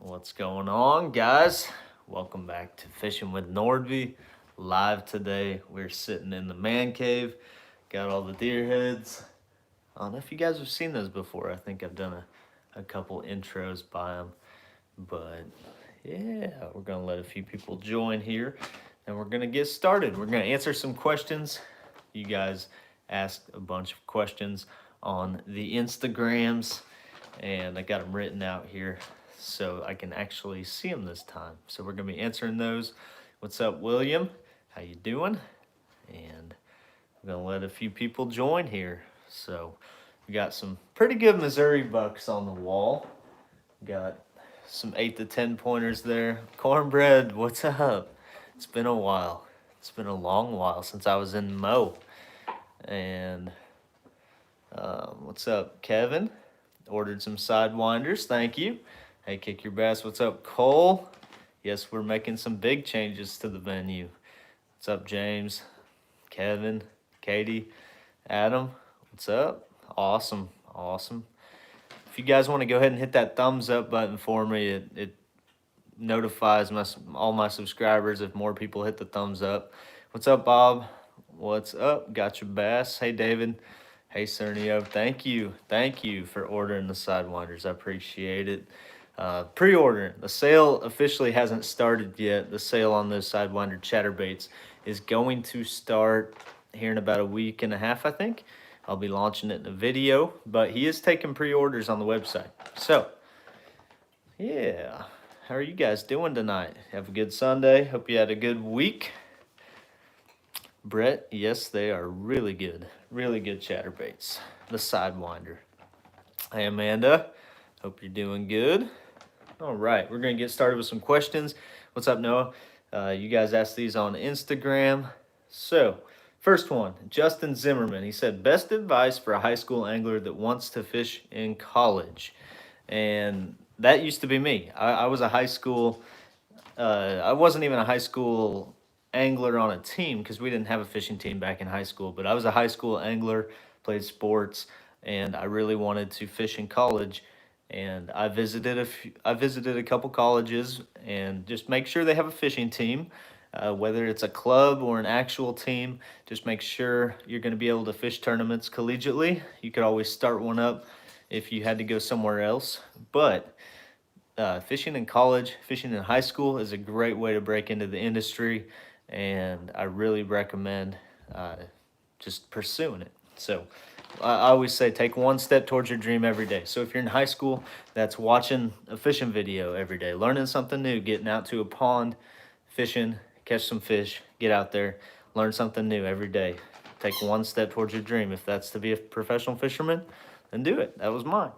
What's going on, guys? Welcome back to Fishing with Nordbye. Live today. We're sitting in the man cave. Got all the deer heads. I don't know if you guys have seen those before. I think I've done a couple intros by them. But yeah, we're going to let a few people join here. And we're going to get started. We're going to answer some questions. You guys asked a bunch of questions on the Instagrams. And I got them written out here so I can actually see them this time. So we're gonna be answering those. What's up, William? How you doing? And I'm gonna let a few people join here. So we got some pretty good Missouri bucks on the wall. Got some 8 to 10 pointers there. Cornbread, what's up? It's been a while. It's been a long while since I was in Mo. And what's up, Kevin? Ordered some sidewinders, thank you. Hey, Kick Your Bass, what's up, Cole? Yes, we're making some big changes to the venue. What's up, James, Kevin, Katie, Adam, what's up? Awesome, awesome. If you guys want to go ahead and hit that thumbs up button for me, it notifies all my subscribers if more people hit the thumbs up. What's up, Bob? What's up? Got your bass. Hey, David. Hey, Cernio. Thank you for ordering the sidewinders. I appreciate it. Pre-ordering. The sale officially hasn't started yet. The sale on those sidewinder chatterbaits is going to start here in about a week and a half, I think. I'll be launching it in a video, but he is taking pre-orders on the website. So, yeah. How are you guys doing tonight? Have a good Sunday. Hope you had a good week. Brett, yes, they are really good chatterbaits. The Sidewinder. Hey, Amanda, hope you're doing good. All right, we're going to get started with some questions. What's up, Noah? You guys asked these on Instagram. So, first one, Justin Zimmerman. He said, best advice for a high school angler that wants to fish in college. And that used to be me. I was a high school, I wasn't even a high school angler on a team because we didn't have a fishing team back in high school, but I was a high school angler, played sports, and I really wanted to fish in college. And I visited a couple colleges and just make sure they have a fishing team, whether it's a club or an actual team. Just make sure you're going to be able to fish tournaments collegiately. You could always start one up if you had to go somewhere else, but fishing in college, fishing in high school is a great way to break into the industry, and I really recommend just pursuing it. So I always say take one step towards your dream every day. So if you're in high school, that's watching a fishing video every day, learning something new, getting out to a pond, fishing, catch some fish, get out there, learn something new every day. Take one step towards your dream. If that's to be a professional fisherman, then do it. That was mine.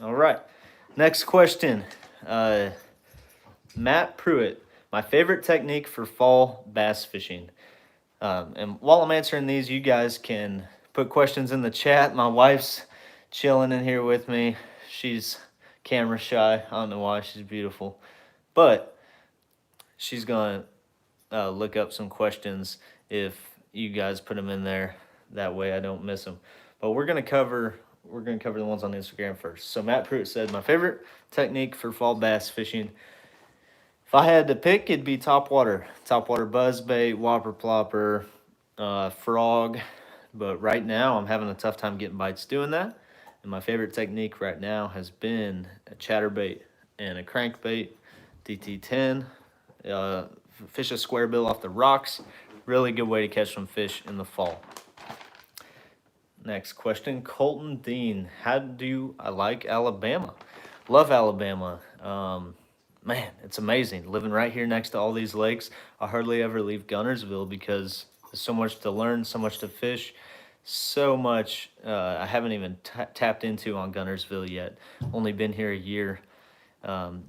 All right. Next question. Matt Pruitt. My favorite technique for fall bass fishing. And while I'm answering these, you guys can put questions in the chat. My wife's chilling in here with me. She's camera shy. I don't know why. She's beautiful. But she's going to look up some questions if you guys put them in there. That way I don't miss them. But we're going to cover the ones on Instagram first. So Matt Pruitt said, my favorite technique for fall bass fishing, if I had to pick, it'd be topwater buzzbait, whopper plopper, frog. But right now, I'm having a tough time getting bites doing that. And my favorite technique right now has been a chatterbait and a crankbait, DT10. Fish a square bill off the rocks. Really good way to catch some fish in the fall. Next question, Colton Dean. How do I like Alabama? Love Alabama. Man, it's amazing. Living right here next to all these lakes. I hardly ever leave Gunnersville because there's so much to learn, so much to fish, so much I haven't even tapped into on Gunnersville yet. Only been here a year.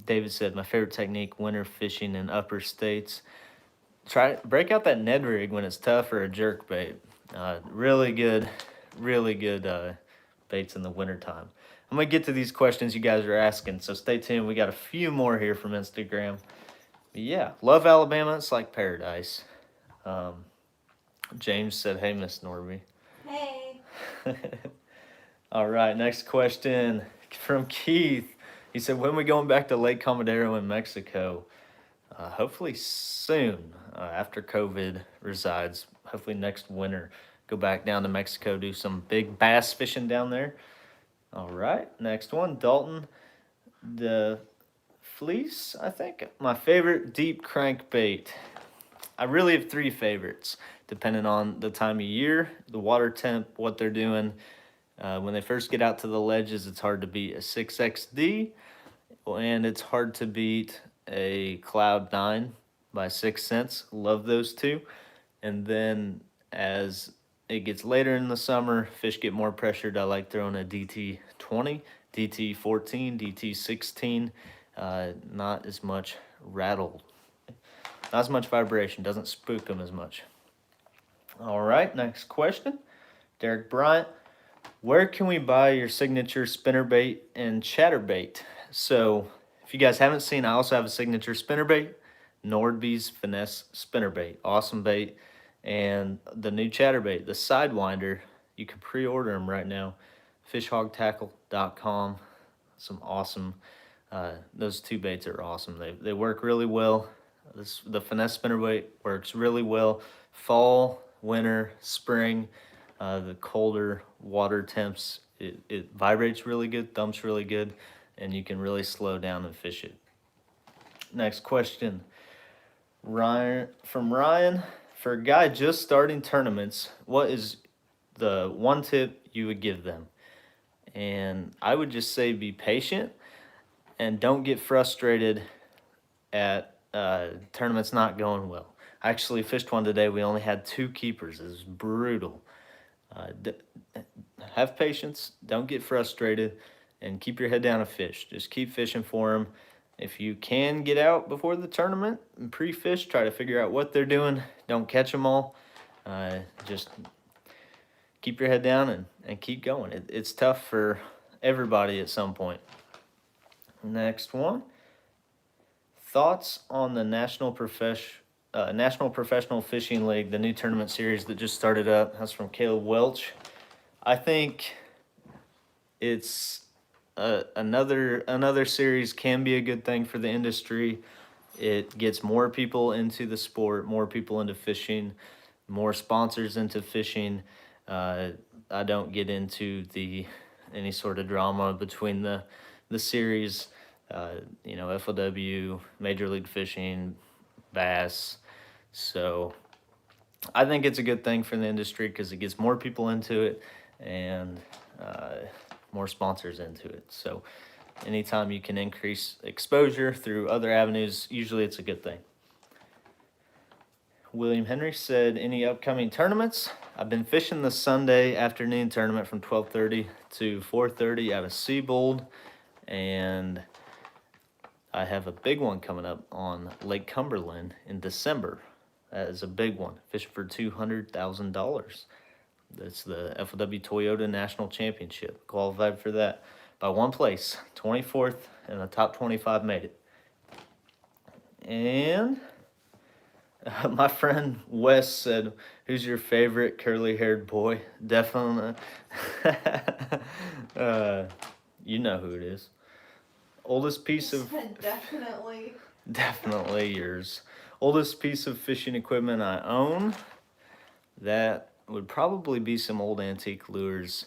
David said, my favorite technique, winter fishing in upper states. Break out that Ned rig when it's tough or a jerk bait. Really good baits in the wintertime. I'm going to get to these questions you guys are asking, so stay tuned. We got a few more here from Instagram. But yeah, love Alabama. It's like paradise. James said, hey, Miss Norby. Hey. All right, next question from Keith. He said, when we going back to Lake Comadero in Mexico? Hopefully soon, after COVID resides. Hopefully next winter, go back down to Mexico, do some big bass fishing down there. All right, next one, Dalton. The fleece, I think. My favorite deep crankbait. I really have three favorites, depending on the time of year, the water temp, what they're doing. When they first get out to the ledges, it's hard to beat a 6XD, and it's hard to beat a Cloud 9 by 6 cents. Love those two. And then as it gets later in the summer, fish get more pressured. I like throwing a DT20, DT14, DT16. Not as much rattle, not as much vibration, doesn't spook them as much. All right, next question. Derek Bryant, where can we buy your signature spinnerbait and chatterbait? So if you guys haven't seen, I also have a signature spinnerbait, Nordby's Finesse Spinnerbait. Awesome bait. And the new chatterbait, the sidewinder, you can pre-order them right now. fishhogtackle.com. Some awesome, those two baits are awesome. They work really well. The Finesse Spinnerbait works really well. Fall, winter, spring, the colder water temps, it vibrates really good, thumps really good, and you can really slow down and fish it. Next question, Ryan, for a guy just starting tournaments, what is the one tip you would give them? And I would just say be patient and don't get frustrated at tournaments not going well. I actually fished one today. We only had 2 keepers. It was brutal. Have patience. Don't get frustrated, and keep your head down and fish. Just keep fishing for them. If you can get out before the tournament and pre-fish, try to figure out what they're doing. Don't catch them all. Just keep your head down and keep going. It's tough for everybody at some point. Next one. Thoughts on the National Professional Fishing League, the new tournament series that just started up? That's from Caleb Welch. I think it's another series can be a good thing for the industry. It gets more people into the sport, more people into fishing, more sponsors into fishing. I don't get into any sort of drama between the series. FLW, Major League Fishing, Bass. So I think it's a good thing for the industry because it gets more people into it and more sponsors into it. So anytime you can increase exposure through other avenues, usually it's a good thing. William Henry said, any upcoming tournaments? I've been fishing the Sunday afternoon tournament from 12:30 to 4:30 out of Seabold, and I have a big one coming up on Lake Cumberland in December. That is a big one, fishing for $200,000. That's the FLW Toyota National Championship. Qualified for that by one place, 24th, and the top 25 made it. And my friend Wes said, who's your favorite curly-haired boy? Definitely. You know who it is. Oldest piece of... Definitely yours. Oldest piece of fishing equipment I own, that would probably be some old antique lures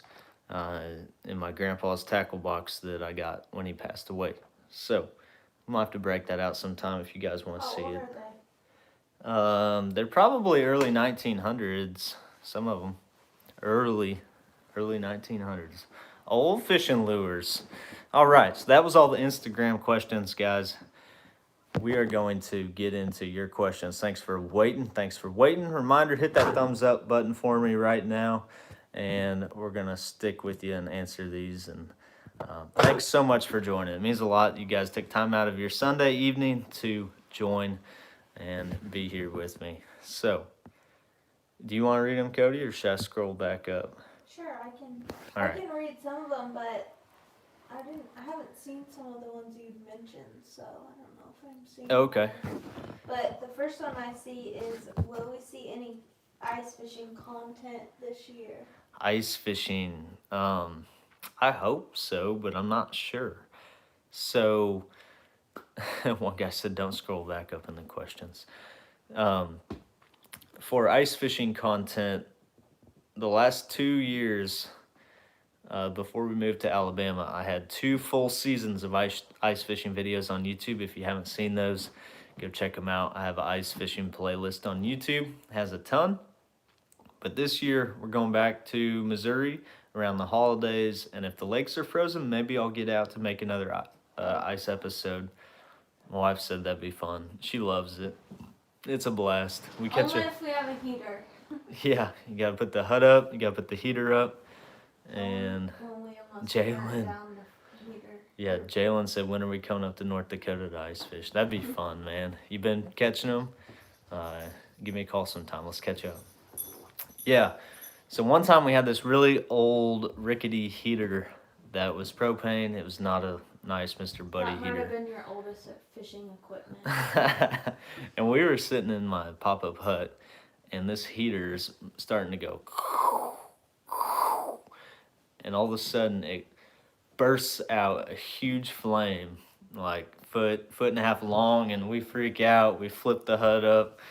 in my grandpa's tackle box that I got when he passed away. So I'm gonna have to break that out sometime if you guys want to see it. They're probably early 1900s, some of them. Early 1900s. Old fishing lures. All right, so that was all the Instagram questions, guys. We are going to get into your questions. Thanks for waiting. Reminder, hit that thumbs up button for me right now, and we're going to stick with you and answer these. And thanks so much for joining. It means a lot. You guys take time out of your Sunday evening to join and be here with me. So, do you want to read them, Cody, or should I scroll back up? Sure, I can. All right. I can read some of them, but I haven't seen some of the ones you've mentioned, so I don't know if I'm seeing. Okay. them. But the first one I see is, will we see any ice fishing content this year? Ice fishing. I hope so, but I'm not sure. So, one guy said, don't scroll back up in the questions. For ice fishing content, the last 2 years, before we moved to Alabama, I had 2 full seasons of ice fishing videos on YouTube. If you haven't seen those, go check them out. I have an ice fishing playlist on YouTube. It has a ton. But this year, we're going back to Missouri around the holidays. And if the lakes are frozen, maybe I'll get out to make another ice episode. My wife said that'd be fun. She loves it. It's a blast. We catch Only if we have a heater. Yeah, you gotta put the hut up. You gotta put the heater up. And Jalen. Yeah, Jalen said, when are we coming up to North Dakota to ice fish? That'd be fun, man. You been catching them? Give me a call sometime. Let's catch up. Yeah. So one time we had this really old rickety heater that was propane. It was not a nice Mr. Buddy that heater. That might have been your oldest fishing equipment. And we were sitting in my pop-up hut, and this heater's starting to go. And all of a sudden, it bursts out a huge flame, like foot and a half long, and we freak out. We flip the hut up,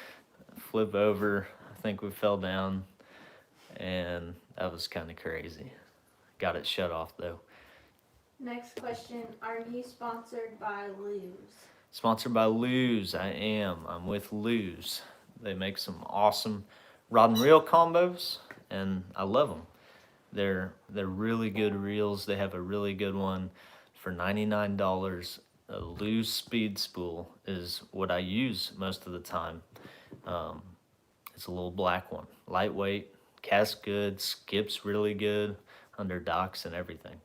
flip over. I think we fell down, and that was kind of crazy. Got it shut off, though. Next question, are you sponsored by Lose? Sponsored by Lose, I am. I'm with Lose. They make some awesome rod and reel combos, and I love them. They're really good reels. They have a really good one for $99. A Lose speed spool is what I use most of the time. It's a little black one, lightweight, casts good, skips really good under docks and everything.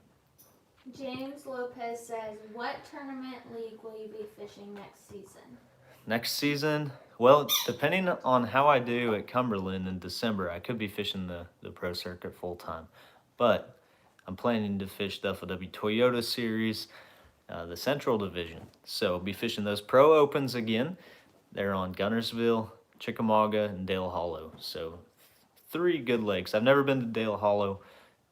James Lopez says, what tournament league will you be fishing next season? Next season, well, depending on how I do at Cumberland in December, I could be fishing the pro circuit full time. But I'm planning to fish the FLW Toyota Series, the Central Division. So I'll be fishing those pro opens again. They're on Gunnersville, Chickamauga, and Dale Hollow. So 3 good lakes. I've never been to Dale Hollow,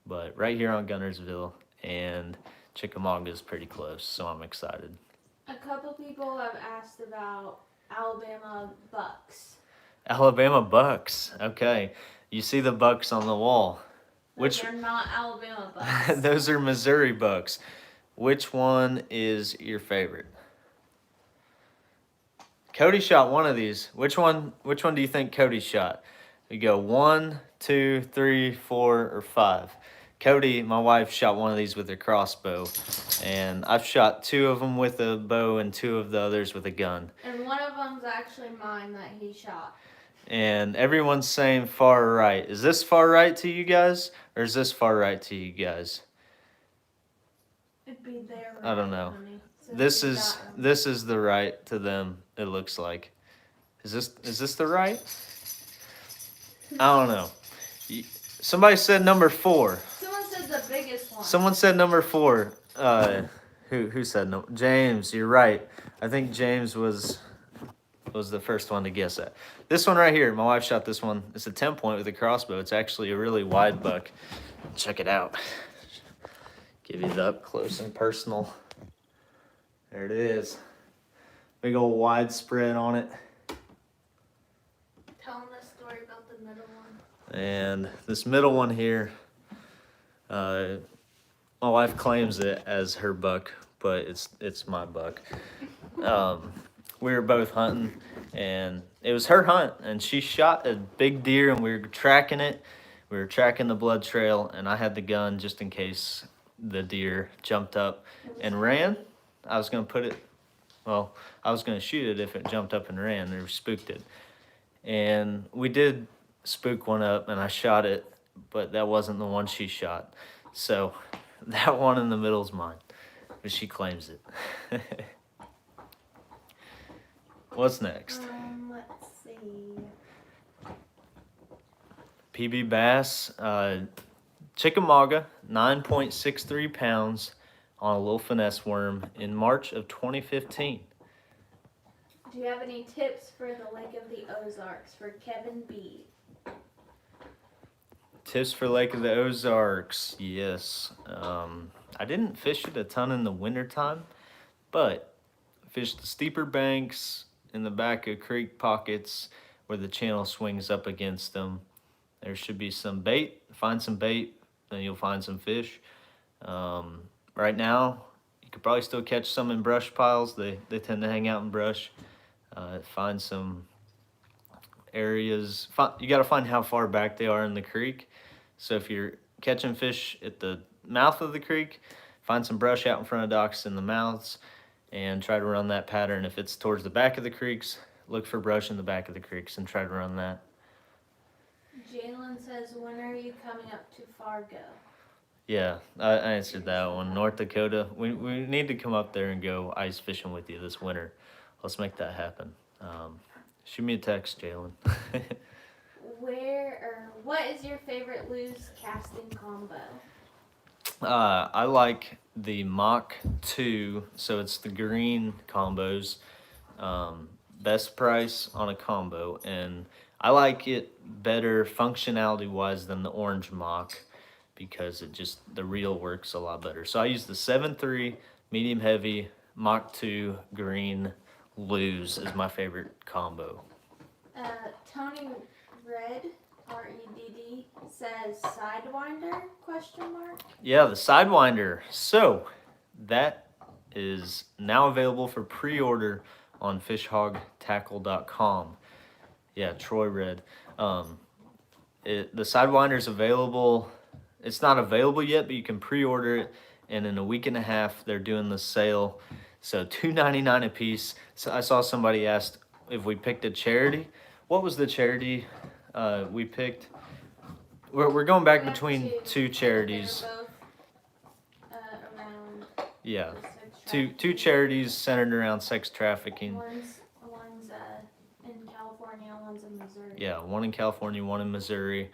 but right here on Gunnersville, and Chickamauga is pretty close, so I'm excited. A couple people have asked about Alabama bucks. Alabama bucks. Okay. You see the bucks on the wall. Which are not Alabama bucks. Those are Missouri bucks. Which one is your favorite? Cody shot one of these. Which one do you think Cody shot? We go 1, 2, 3, 4, or 5. Cody, my wife, shot one of these with a crossbow, and I've shot 2 of them with a bow and 2 of the others with a gun. And one of them's actually mine that he shot. And everyone's saying far right. Is this far right to you guys, or is this far right to you guys? It'd be there. I don't know. So This is the right to them. It looks like. Is this the right? I don't know. Somebody said number 4. Someone said the biggest one. Someone said number 4. Who said no? James, you're right. I think James was the first one to guess that. This one right here, my wife shot this one. It's a 10-point with a crossbow. It's actually a really wide buck. Check it out. Give you the up close and personal. There it is. Big old wide spread on it. Tell them the story about the middle one. And this middle one here, my wife claims it as her buck, but it's my buck. We were both hunting, and it was her hunt, and she shot a big deer, and we were tracking it. We were tracking the blood trail, and I had the gun just in case the deer jumped up and ran. I was going to shoot it if it jumped up and ran or spooked it. And we did spook one up, and I shot it, but that wasn't the one she shot. So that one in the middle is mine, but she claims it. What's next? Let's see. PB Bass, Chickamauga, 9.63 pounds on a little finesse worm in March of 2015. Do you have any tips for the Lake of the Ozarks for Kevin B? Tips for Lake of the Ozarks, yes. I didn't fish it a ton in the wintertime, But fish the steeper banks in the back of creek pockets where the channel swings up against them. There should be some bait. Find some bait, then you'll find some fish. Right now, you could probably still catch some in brush piles. They tend to hang out in brush. Find some areas. You got to find how far back they are in the creek. So if you're catching fish at the mouth of the creek, find some brush out in front of docks in the mouths and try to run that pattern. If it's towards the back of the creeks, look for brush in the back of the creeks and try to run that. Jalen says, when are you coming up to Fargo? Yeah, I answered that one. North Dakota. We need to come up there and go ice fishing with you this winter. Let's make that happen. Shoot me a text, Jalen. What is your favorite Lew's casting combo? I like the Mach 2, so it's the green combos. Best price on a combo, and I like it better functionality-wise than the orange Mach because the reel works a lot better. So I use the 7.3 medium heavy Mach 2 green Lew's is my favorite combo. Tony Red, R-E-D-D, says sidewinder, ? Yeah, the sidewinder. So that is now available for pre-order on fishhogtackle.com. Yeah, Troy Red. The sidewinder is available. It's not available yet, but you can pre-order it, and in a week and a half they're doing the sale. So $2.99 a piece. So I saw somebody asked if we picked a charity. What was the charity we picked? We're going back between two charities. They're both around. Yeah, two charities centered around sex trafficking. One's in California, one's in Missouri. Yeah, one in California, one in Missouri.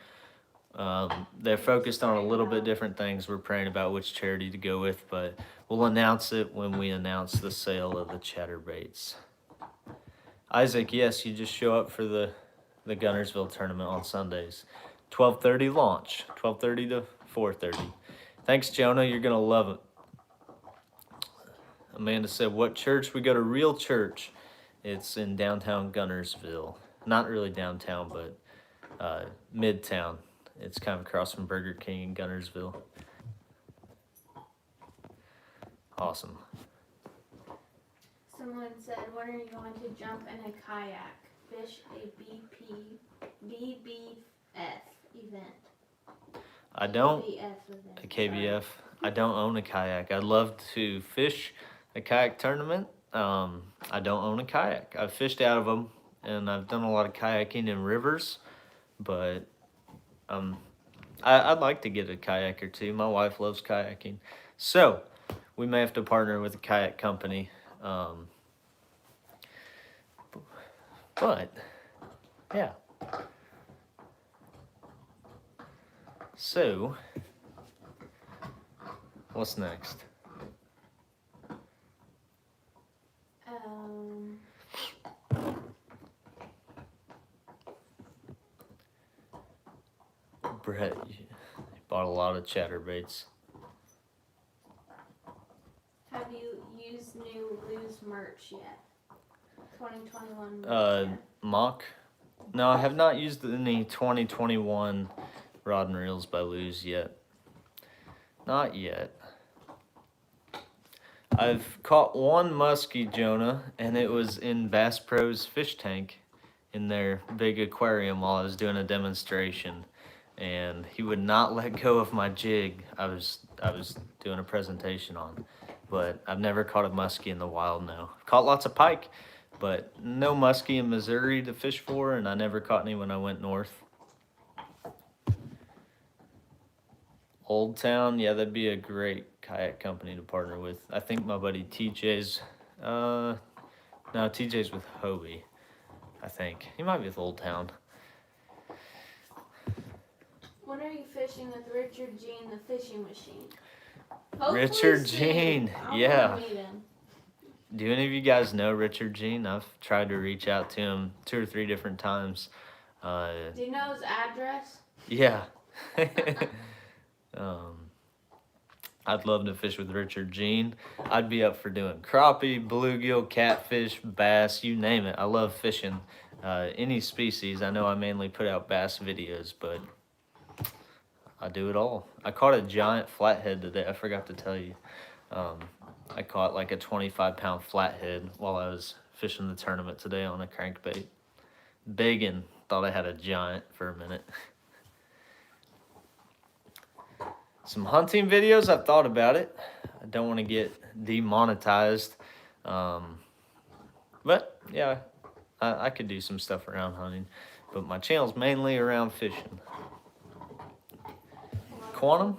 They're focused on a little bit different things. We're praying about which charity to go with, but we'll announce it when we announce the sale of the Chatterbaits. Isaac, yes, you just show up for the Gunnersville tournament on Sundays. 12:30 launch, 12:30 to 4:30. Thanks, Jonah. You're going to love it. Amanda said, what church? We go to Real Church. It's in downtown Gunnersville. Not really downtown, but midtown. It's kind of across from Burger King in Gunnersville. Awesome. Someone said, when are you going to jump in a kayak? Fish a BBF event. I don't. KBF event. A KBF. I don't own a kayak. I'd love to fish a kayak tournament. I don't own a kayak. I've fished out of them, and I've done a lot of kayaking in rivers, but I'd like to get a kayak or two. My wife loves kayaking, so we may have to partner with a kayak company. But yeah. So, what's next? Brett, you bought a lot of chatterbaits. Have you used new Lew's merch yet? 2021 merch yet? Mock? No, I have not used any 2021 rod and reels by Lew's yet. Not yet. I've caught one muskie, Jonah, and it was in Bass Pro's fish tank in their big aquarium while I was doing a demonstration. And he would not let go of my jig I was doing a presentation on. But I've never caught a muskie in the wild now. I've caught lots of pike, but no muskie in Missouri to fish for, and I never caught any when I went north. Old Town, yeah, that'd be a great kayak company to partner with. I think my buddy TJ's, no, TJ's with Hobie, I think. He might be with Old Town. When are you fishing with Richard Jean, the fishing machine? Hopefully Richard soon. Jean, I yeah. wanna meet him. Do any of you guys know Richard Jean? I've tried to reach out to him 2 or 3 different times. Do you know his address? Yeah. I'd love to fish with Richard Jean. I'd be up for doing crappie, bluegill, catfish, bass, you name it. I love fishing any species. I know I mainly put out bass videos, but I do it all. I caught a giant flathead today. I forgot to tell you. Um, I caught like a 25-pound flathead while I was fishing the tournament today on a crankbait. Begging, thought I had a giant for a minute. Some hunting videos, I've thought about it. I don't want to get demonetized. But yeah, I could do some stuff around hunting. But my channel's mainly around fishing. Quantum?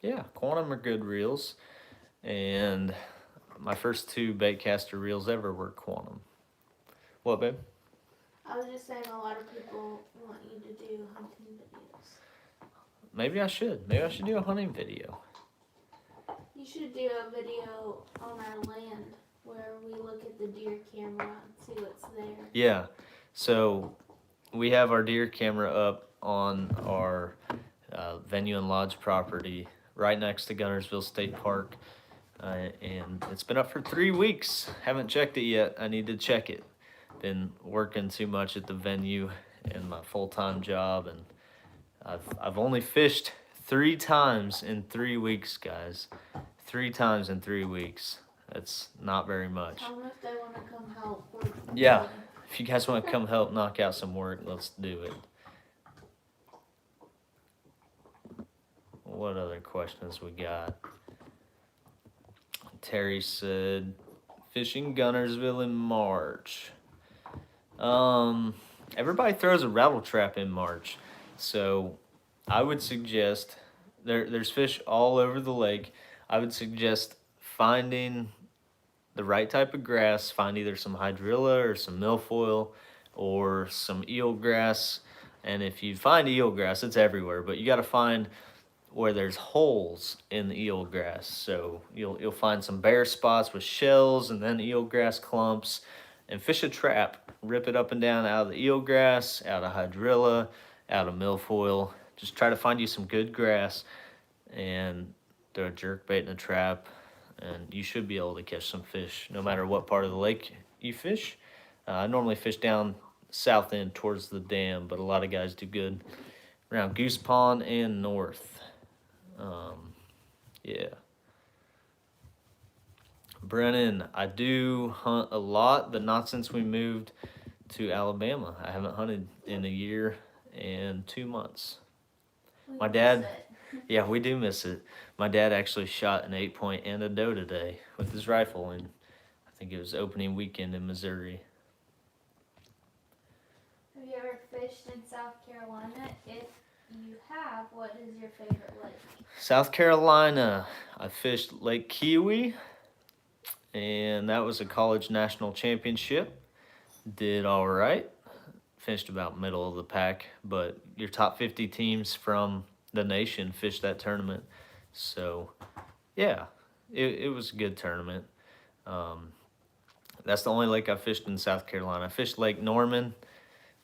Yeah, Quantum are good reels. And my first 2 baitcaster reels ever were Quantum. What, babe? I was just saying a lot of people want you to do hunting videos. Maybe I should. Maybe I should do a hunting video. You should do a video on our land where we look at the deer camera and see what's there. Yeah. So we have our deer camera up on our venue and lodge property right next to Gunnersville State Park. And it's been up for 3 weeks. Haven't checked it yet. I need to check it. Been working too much at the venue and my full-time job, and I've only fished 3 times in 3 weeks, guys. 3 times in 3 weeks. That's not very much. Tell them if they want to come help. Yeah, if you guys want to come help knock out some work, let's do it. What other questions we got? Terry said, fishing Gunnersville in March. Everybody throws a rattle trap in March, so I would suggest there's fish all over the lake. I would suggest finding the right type of grass. Find either some hydrilla or some milfoil or some eelgrass. And if you find eelgrass, it's everywhere, but you got to find where there's holes in the eelgrass. So you'll find some bare spots with shells and then eelgrass clumps, and fish a trap. Rip it up and down out of the eelgrass, out of hydrilla, out of milfoil. Just try to find you some good grass and throw a jerkbait in a trap, and you should be able to catch some fish no matter what part of the lake you fish. I normally fish down south end towards the dam, but a lot of guys do good around Goose Pond and north. Yeah. Brennan, I do hunt a lot, but not since we moved to Alabama. I haven't hunted in a year and 2 months. My dad, yeah, we do miss it. My dad actually shot an 8-point and a doe today with his rifle, and I think it was opening weekend in Missouri. Have you ever fished in South Carolina? If you have, what is your favorite lake? South Carolina, I fished Lake Kiwi, and that was a college national championship. Did all right. Finished about middle of the pack, but your top 50 teams from the nation fished that tournament. So, yeah, it was a good tournament. That's the only lake I fished in South Carolina. I fished Lake Norman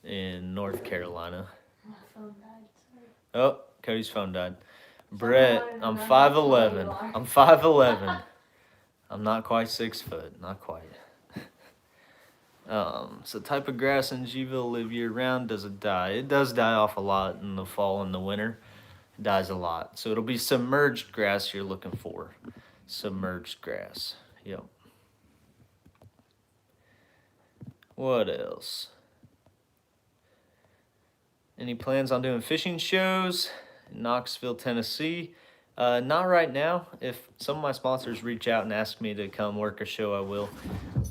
in North Carolina. My phone died. Sorry. Oh, Cody's phone died. Brett, I'm 5'11". I'm 5'11". I'm not quite 6 foot. Not quite. So type of grass in Gville live year round. Does it die? It does die off a lot in the fall and the winter. It dies a lot. So it'll be submerged grass you're looking for. Submerged grass. Yep. What else? Any plans on doing fishing shows in Knoxville, Tennessee? Not right now. If some of my sponsors reach out and ask me to come work a show, I will.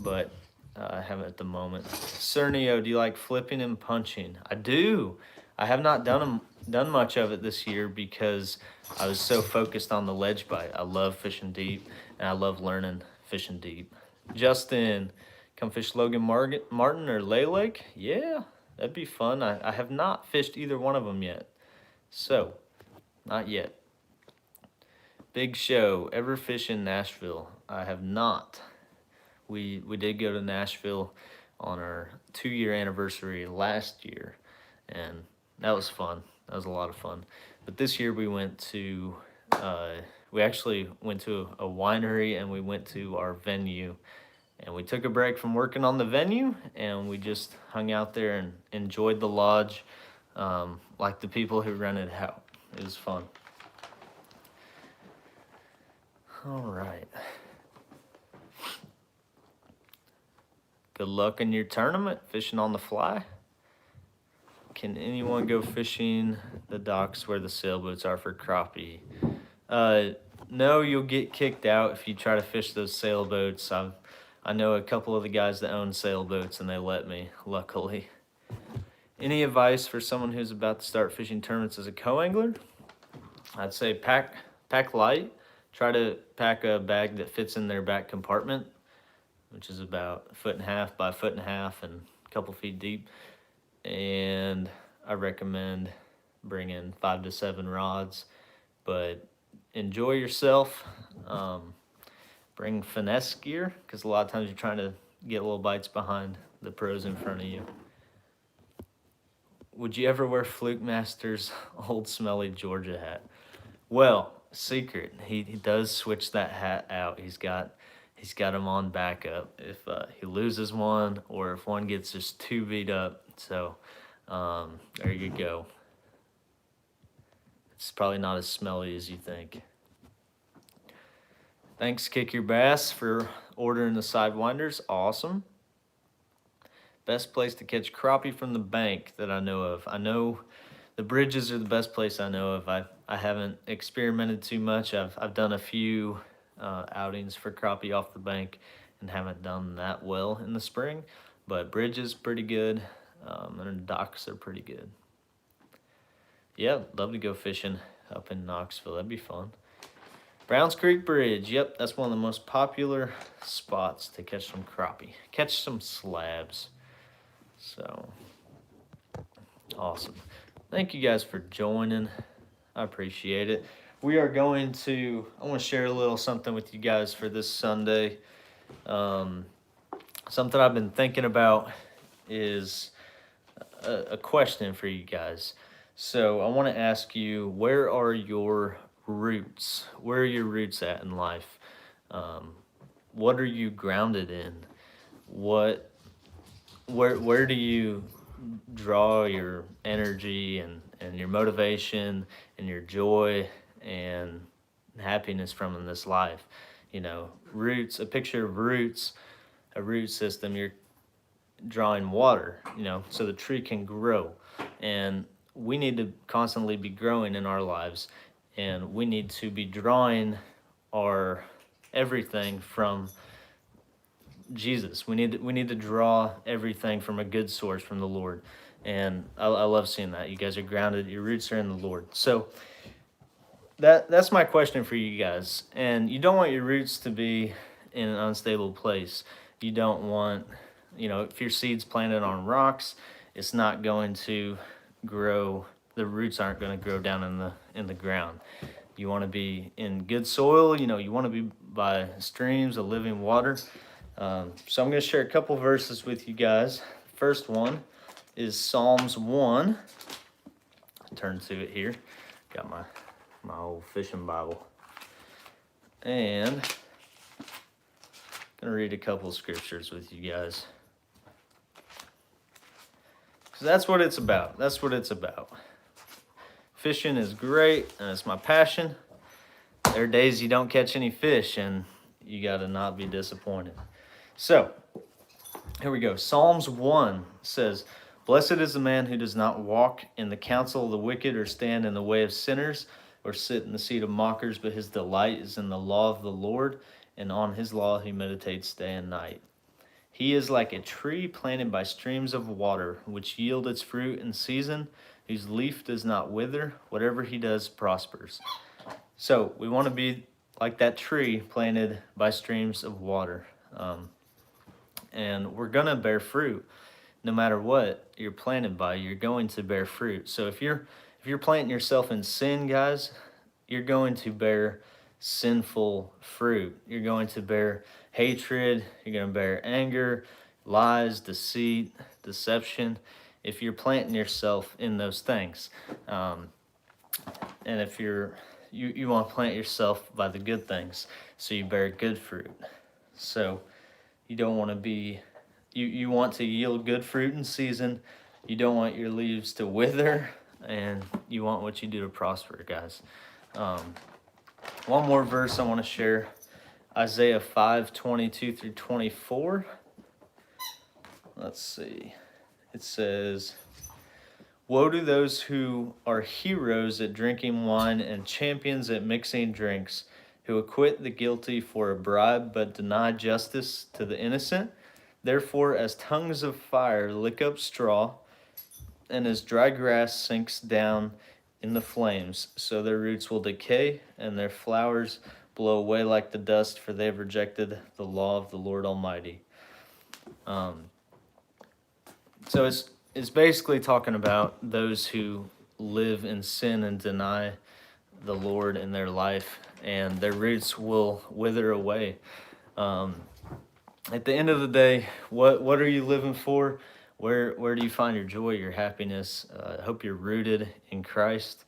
But I haven't at the moment. Cernio, do you like flipping and punching? I do. I have not done much of it this year because I was so focused on the ledge bite. I love fishing deep, and I love learning fishing deep. Justin, come fish Logan Martin or Lay Lake? Yeah, that'd be fun. I have not fished either one of them yet. So, not yet. Big show. Ever fish in Nashville? I have not. We did go to Nashville on our 2-year anniversary last year, and that was fun. That was a lot of fun. But this year we went to we actually went to a winery and we went to our venue. And we took a break from working on the venue and we just hung out there and enjoyed the lodge like the people who rented it out. It was fun. All right. Good luck in your tournament, fishing on the fly. Can anyone go fishing the docks where the sailboats are for crappie? No, you'll get kicked out if you try to fish those sailboats. I know a couple of the guys that own sailboats and they let me, luckily. Any advice for someone who's about to start fishing tournaments as a co-angler? I'd say pack light. Try to pack a bag that fits in their back compartment, which is about 1.5 by 1.5 and a couple feet deep. And I recommend bringing 5 to 7 rods, but enjoy yourself. Bring finesse gear, because a lot of times you're trying to get little bites behind the pros in front of you. Would you ever wear Fluke Master's old smelly Georgia hat? Well, secret, he does switch that hat out. He's got him on backup if he loses one or if one gets just too beat up. So there you go. It's probably not as smelly as you think. Thanks, Kick Your Bass, for ordering the sidewinders. Awesome. Best place to catch crappie from the bank that I know of. I know the bridges are the best place I know of. I haven't experimented too much. I've done a few outings for crappie off the bank and haven't done that well in the spring. But bridges pretty good, and docks are pretty good. Yeah, love to go fishing up in Knoxville. That'd be fun. Browns Creek Bridge. Yep, that's one of the most popular spots to catch some crappie. Catch some slabs. So, awesome. Thank you guys for joining. I appreciate it. I want to share a little something with you guys for this Sunday. Something I've been thinking about is a question for you guys. So I want to ask you, where are your roots? Where are your roots at in life? What are you grounded in? Where do you draw your energy and your motivation and your joy and happiness from in this life? You know, roots, a picture of roots, a root system, you're drawing water, you know, so the tree can grow. And we need to constantly be growing in our lives, and we need to be drawing our everything from Jesus. We need to draw everything from a good source, from the Lord. And I love seeing that. You guys are grounded, your roots are in the Lord. So that's my question for you guys. And you don't want your roots to be in an unstable place. You don't want, you know, if your seed's planted on rocks, it's not going to grow. The roots aren't going to grow down in the ground. You want to be in good soil. You know, you want to be by streams of living water. So I'm going to share a couple verses with you guys. First one is Psalms 1. Turn to it here. Got my old fishing Bible. And I'm going to read a couple scriptures with you guys. Because that's what it's about. That's what it's about. Fishing is great, and it's my passion. There are days you don't catch any fish, and you got to not be disappointed. So, here we go. Psalms 1 says, "Blessed is the man who does not walk in the counsel of the wicked, or stand in the way of sinners, or sit in the seat of mockers, but his delight is in the law of the Lord, and on his law he meditates day and night. He is like a tree planted by streams of water, which yield its fruit in season, whose leaf does not wither. Whatever he does prospers." So we want to be like that tree planted by streams of water. And we're going to bear fruit. No matter what you're planted by, you're going to bear fruit. So if you're planting yourself in sin, guys, you're going to bear sinful fruit. You're going to bear hatred. You're going to bear anger, lies, deceit, deception. If you're planting yourself in those things, and if you're you want to plant yourself by the good things, so you bear good fruit. So you don't want to be, you want to yield good fruit in season. You don't want your leaves to wither, and you want what you do to prosper, guys. One more verse I want to share, Isaiah 5:22-24. Let's see. It says, "Woe to those who are heroes at drinking wine and champions at mixing drinks, who acquit the guilty for a bribe but deny justice to the innocent. Therefore, as tongues of fire lick up straw, and as dry grass sinks down in the flames, so their roots will decay, and their flowers blow away like the dust, for they have rejected the law of the Lord Almighty." So it's basically talking about those who live in sin and deny the Lord in their life, and their roots will wither away. At the end of the day, what are you living for? Where do you find your joy, your happiness? I hope you're rooted in Christ,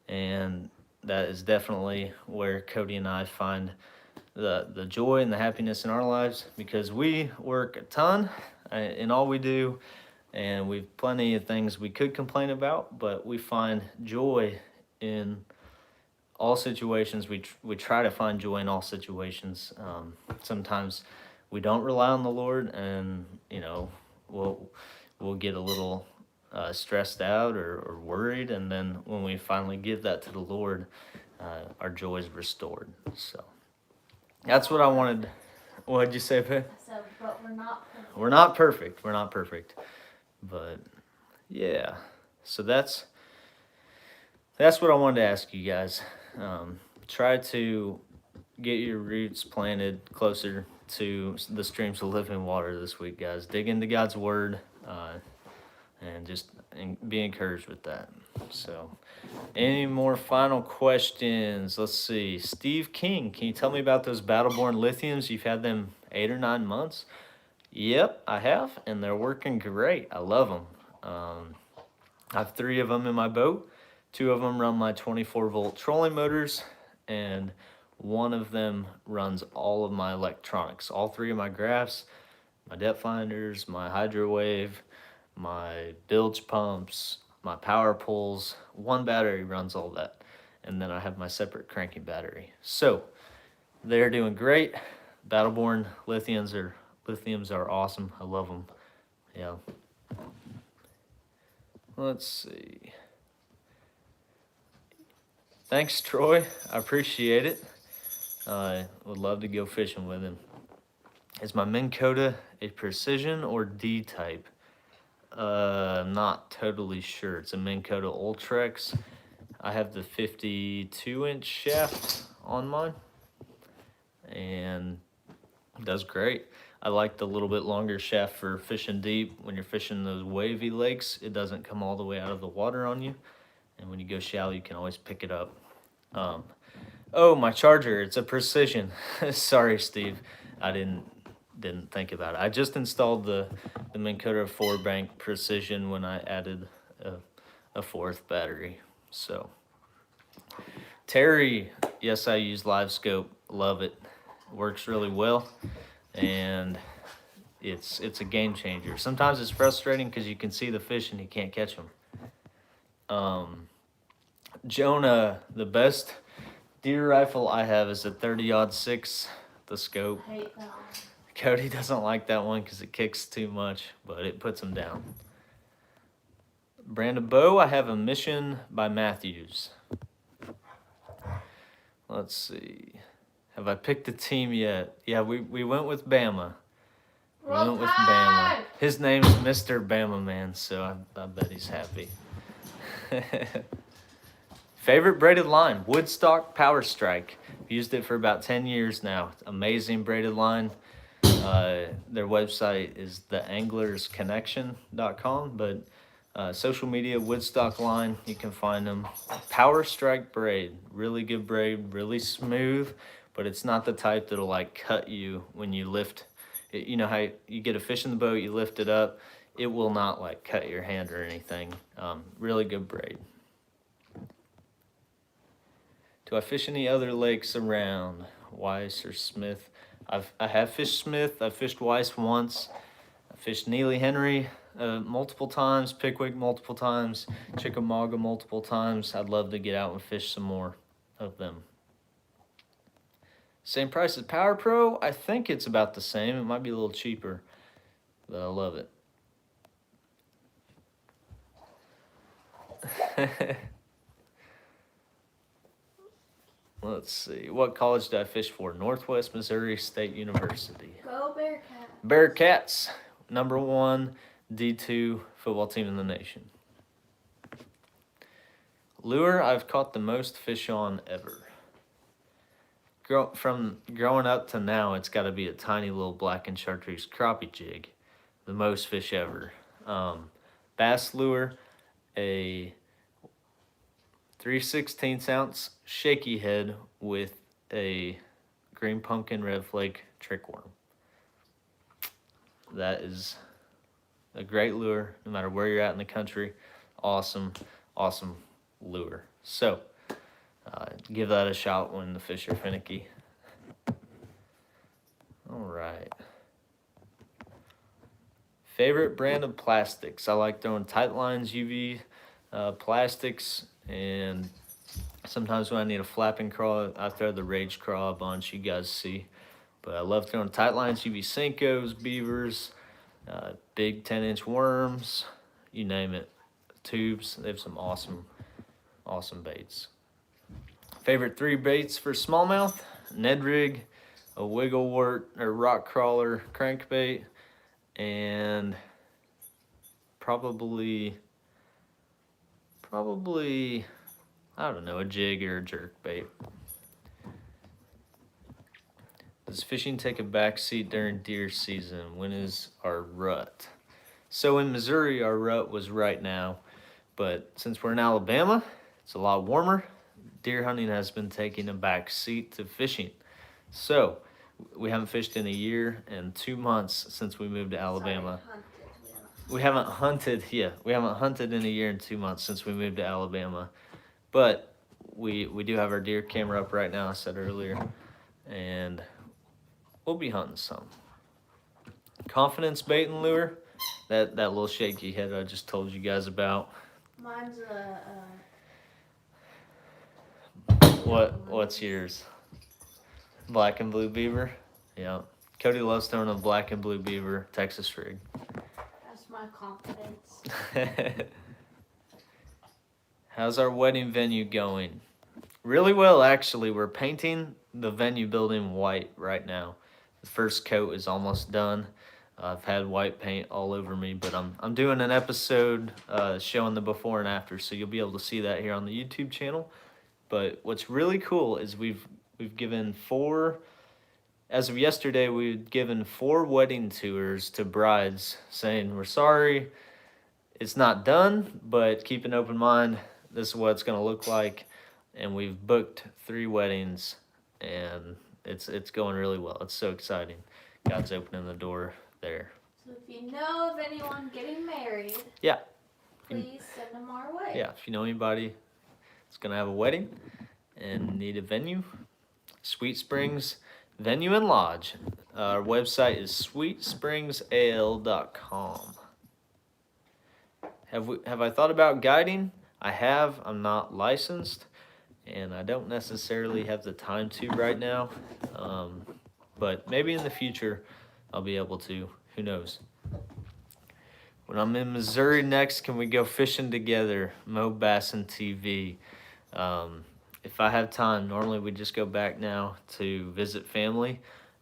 and that is definitely where Cody and I find the joy and the happiness in our lives, because we work a ton in all we do, and we've plenty of things we could complain about, but we find joy in all situations. We try to find joy in all situations. Sometimes we don't rely on the Lord, and we'll get a little stressed out or worried, and then when we finally give that to the Lord, our joy is restored. So that's what I wanted. What'd you say, Pay? So, but we're not perfect. We're not perfect. We're not perfect. But yeah, so that's what I wanted to ask you guys. Try to get your roots planted closer to the streams of living water this week, guys. Dig into God's word, and just be encouraged with that. So, any more final questions? Let's see. Steve King, can you tell me about those Battleborn lithiums? You've had them 8 or 9 months. Yep, I have, and they're working great. I love them. I have 3 of them in my boat. 2 of them run my 24-volt trolling motors, and 1 of them runs all of my electronics. All 3 of my graphs, my depth finders, my hydro wave, my bilge pumps, my power pulls. 1 battery runs all that, and then I have my separate cranking battery. So they're doing great. Battleborn lithiums are awesome. I love them. Yeah. Let's see. Thanks, Troy. I appreciate it. I would love to go fishing with him. Is my Minn Kota a precision or D type? I'm not totally sure. It's a Minn Kota Ultrex. I have the 52-inch shaft on mine, and it does great. I like the little bit longer shaft for fishing deep. When you're fishing those wavy lakes, it doesn't come all the way out of the water on you. And when you go shallow, you can always pick it up. Oh, my charger, it's a precision. Sorry, Steve. I didn't think about it. I just installed the Minn Kota 4-bank precision when I added a 4th battery. So, Terry, yes, I use Live Scope. Love it. Works really well, and it's a game changer. Sometimes it's frustrating because you can see the fish and you can't catch them. Jonah, the best deer rifle I have is a 30-06, the scope. I hate that one. Cody doesn't like that one because it kicks too much, but it puts him down. Brandon Bow, I have a Mission by Matthews. Let's see. Have I picked a team yet? Yeah, we went with Bama. Roll Tide! His name's Mr. Bama Man, so I bet he's happy. Favorite braided line, Woodstock Power Strike. Used it for about 10 years now. Amazing braided line. Their website is theanglersconnection.com, but social media, Woodstock line, you can find them. Power Strike braid, really good braid, really smooth, but it's not the type that'll like cut you when you lift. You know how you get a fish in the boat, you lift it up, it will not like cut your hand or anything. Really good braid. Do I fish any other lakes around? Weiss or Smith? I have fished Smith. I've fished Weiss once. I fished Neely Henry multiple times, Pickwick multiple times, Chickamauga multiple times. I'd love to get out and fish some more of them. Same price as Power Pro? I think it's about the same. It might be a little cheaper, but I love it. Let's see. What college did I fish for? Northwest Missouri State University. Go Bearcats. Bearcats, #1 D2 football team in the nation. Lure I've caught the most fish on ever. From growing up to now, it's got to be a tiny little black and chartreuse crappie jig. The most fish ever. Bass lure, a 3/16 ounce shaky head with a green pumpkin red flake trick worm. That is a great lure, no matter where you're at in the country. Awesome, awesome lure. So, give that a shot when the fish are finicky. All right. Favorite brand of plastics? I like throwing tight lines, UV plastics, and sometimes when I need a flapping craw, I throw the Rage Craw a bunch, you guys see. But I love throwing tight lines, UV Senkos, beavers, big 10-inch worms, you name it. Tubes, they have some awesome, awesome baits. Favorite 3 baits for smallmouth? Ned rig, a wigglewort or rock crawler crankbait, and probably, I don't know, a jig or a jerk bait. Does fishing take a back seat during deer season? When is our rut? So in Missouri, our rut was right now, but since we're in Alabama, it's a lot warmer. Deer hunting has been taking a back seat to fishing. So we haven't fished in a year and 2 months since we moved to Alabama. We haven't hunted in a year and 2 months since we moved to Alabama. But we do have our deer camera up right now, I said earlier, and we'll be hunting some. Confidence bait and lure, that little shaky head I just told you guys about. Mine's What's yours? Black and blue beaver? Yeah. Cody loves throwing a black and blue beaver Texas rig. That's my confidence. How's our wedding venue going? Really well, actually. We're painting the venue building white right now. The first coat is almost done. I've had white paint all over me, but I'm doing an episode showing the before and after, so you'll be able to see that here on the YouTube channel. But what's really cool is we've given 4, as of yesterday, we've given 4 wedding tours to brides saying, we're sorry, it's not done, but keep an open mind. This is what it's going to look like. And we've booked 3 weddings, and it's going really well. It's so exciting. God's opening the door there. So if you know of anyone getting married, yeah, please send them our way. Yeah, if you know anybody that's going to have a wedding and need a venue, Sweet Springs Venue and Lodge. Our website is sweetspringsal.com. Have I thought about guiding? I have. I'm not licensed, and I don't necessarily have the time to right now. But maybe in the future I'll be able to. Who knows? When I'm in Missouri next, can we go fishing together? Mo Bassin TV. If I have time, normally we just go back now to visit family.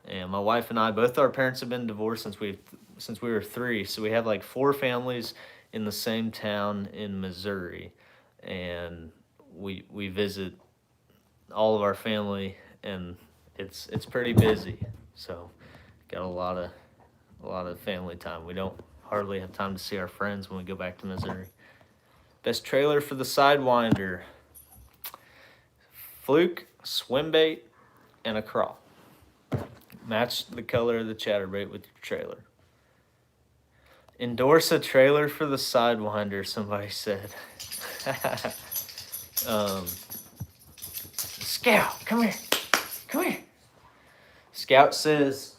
And my wife and I, both our parents have been divorced since we were 3. So we have like 4 families in the same town in Missouri. And we visit all of our family, and it's pretty busy. So got a lot of family time. We don't hardly have time to see our friends when we go back to Missouri. Best trailer for the Sidewinder: fluke, swim bait, and a craw. Match the color of the Chatterbait with your trailer. Endorse a trailer for the Sidewinder, somebody said. Scout, come here. Come here. Scout says,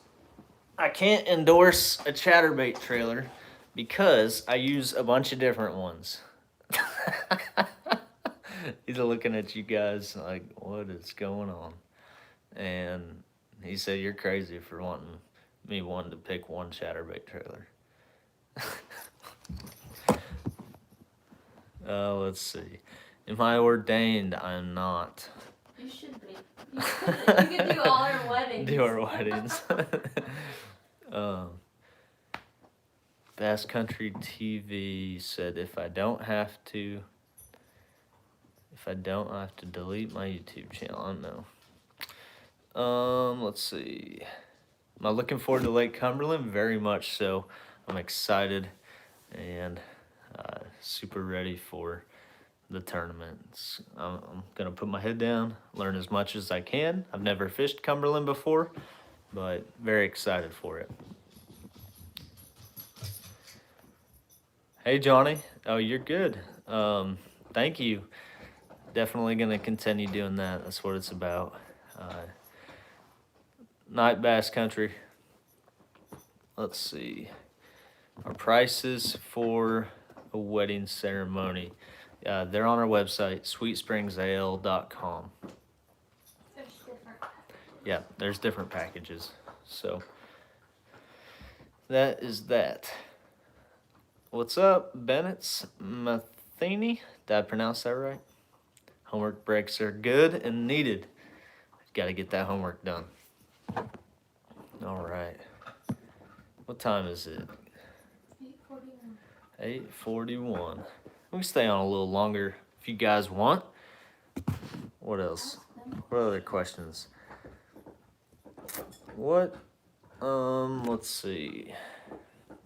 I can't endorse a Chatterbait trailer because I use a bunch of different ones. He's looking at you guys like, what is going on? And he said, you're crazy for wanting to pick one Chatterbait trailer. Let's see. Am I ordained? I'm not. You should be. You can do all our weddings. Do our weddings. Bass Country TV said if I don't have to delete my YouTube channel. I don't know. Let's see. Am I looking forward to Lake Cumberland? Very much so. I'm excited and super ready for the tournaments. I'm gonna put my head down, learn as much as I can. I've never fished Cumberland before, but very excited for it. Hey Johnny, oh you're good. Thank you. Definitely gonna continue doing that. That's what it's about. Night Bass Country. Let's see. Our prices for a wedding ceremony. They're on our website, sweetspringsale.com. There's different packages. Yeah, there's different packages. So that is that. What's up, Bennett's Matheny? Did I pronounce that right? Homework breaks are good and needed. Got to get that homework done. All right. What time is it? 8:41. 8:41. We can stay on a little longer if you guys want. What else? What other questions? What? Let's see.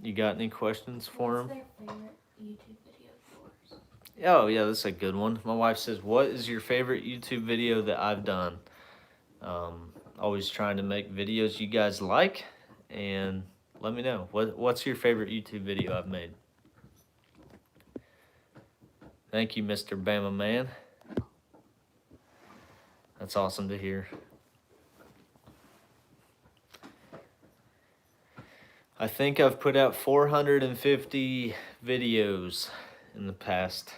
You got any questions for him? What's their favorite YouTube video of yours? Oh, yeah, that's a good one. My wife says, what is your favorite YouTube video that I've done? Always trying to make videos you guys like, and let me know. What's your favorite YouTube video I've made? Thank you, Mr. Bama Man. That's awesome to hear. I think I've put out 450 videos in the past.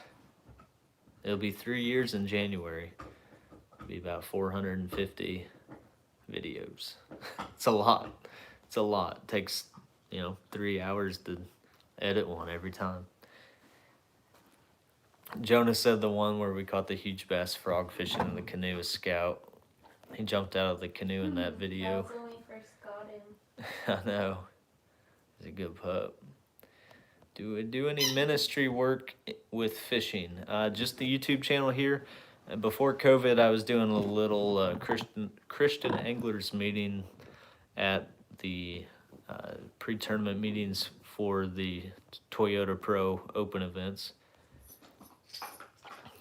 It'll be 3 years in January. It'll be about 450 videos. It's a lot. It's a lot. It takes, 3 hours to edit one every time. Jonah said the one where we caught the huge bass frog fishing in the canoe with Scout. He jumped out of the canoe in that video. That was when we first got him. I know. He's a good pup. Do I do any ministry work with fishing? Just the YouTube channel here. Before COVID, I was doing a little Christian anglers meeting at the pre-tournament meetings for the Toyota Pro Open events.